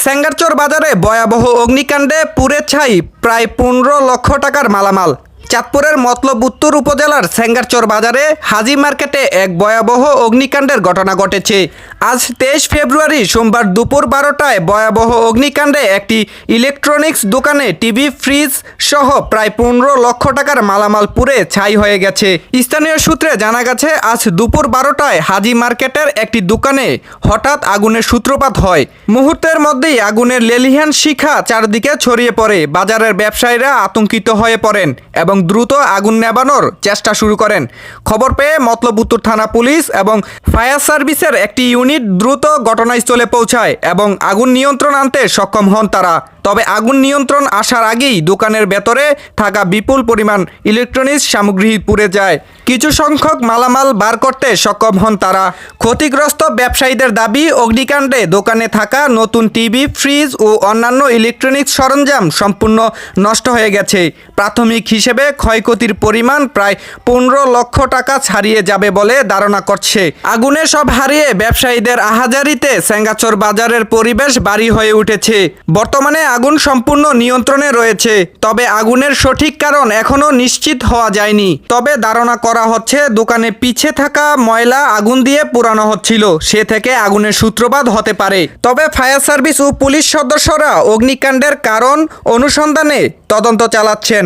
সেঙ্গারচর বাজারে ভয়াবহ অগ্নিকাণ্ডে পুড়ে ছাই প্রায় 15 লক্ষ টাকার মালামাল। চাঁদপুরের মতলব উত্তর উপজেলার সেঙ্গারচর বাজারে হাজি মার্কেটে এক ভয়াবহ অগ্নিকাণ্ডের ঘটনা ঘটেছে। আজ 23 ফেব্রুয়ারি সোমবার দুপুর 12টায় ভয়াবহ অগ্নিকাণ্ডে একটি ইলেকট্রনিক্স দোকানে টিভি, ফ্রিজ সহ প্রায় 15 লক্ষ টাকার মালামাল পুড়ে ছাই হয়ে গেছে। স্থানীয় সূত্রে জানা গেছে, আজ দুপুর 12টায় হাজি মার্কেটের একটি দোকানে হঠাৎ আগুনের সূত্রপাত হয়। মুহূর্তের মধ্যেই আগুনের লেলিহান শিখা চারদিকে ছড়িয়ে পড়ে। বাজারের ব্যবসায়ীরা আতঙ্কিত হয়ে পড়েন এবং দ্রুত আগুন নেভানোর চেষ্টা শুরু করেন। খবর পেয়ে মতলব উত্তর থানা পুলিশ এবং ফায়ার সার্ভিসের একটি ইউনিট দ্রুত ঘটনাস্থলে পৌঁছায় এবং আগুন নিয়ন্ত্রণ আনতে সক্ষম হন তারা। তবে আগুন নিয়ন্ত্রণ আসার আগেই দোকানের ভেতরে থাকা বিপুল পরিমাণ ইলেকট্রনিক্স সামগ্রী পুড়ে যায়। কিছু সংখ্যক মালামাল বার করতে সক্ষম হন তারা। ক্ষতিগ্রস্ত ব্যবসায়ীদের দাবি, অগ্নিকাণ্ডে দোকানে থাকা নতুন টিভি, ফ্রিজ ও অন্যান্য ইলেকট্রনিক্স সরঞ্জাম সম্পূর্ণ নষ্ট হয়ে গেছে। প্রাথমিক হিসেবে ক্ষয়ক্ষতির পরিমাণ প্রায় 15 লক্ষ টাকা ছাড়িয়ে যাবে বলে ধারণা করছে। আগুনে সব হারিয়ে ব্যবসায়ীদের আহাজারিতে সেঙ্গারচর বাজারের পরিবেশ ভারী হয়ে উঠেছে। বর্তমানে আগুন সম্পূর্ণ নিয়ন্ত্রণে রয়েছে, তবে আগুনের সঠিক কারণ এখনও নিশ্চিত হওয়া যায়নি। তবে ধারণা করা হচ্ছে দোকানে পিছে থাকা ময়লা আগুন দিয়ে পোড়ানো হচ্ছিল, সে থেকে আগুনের সূত্রপাত হতে পারে। তবে ফায়ার সার্ভিস ও পুলিশ সদস্যরা অগ্নিকাণ্ডের কারণ অনুসন্ধানে তদন্ত চালাচ্ছেন।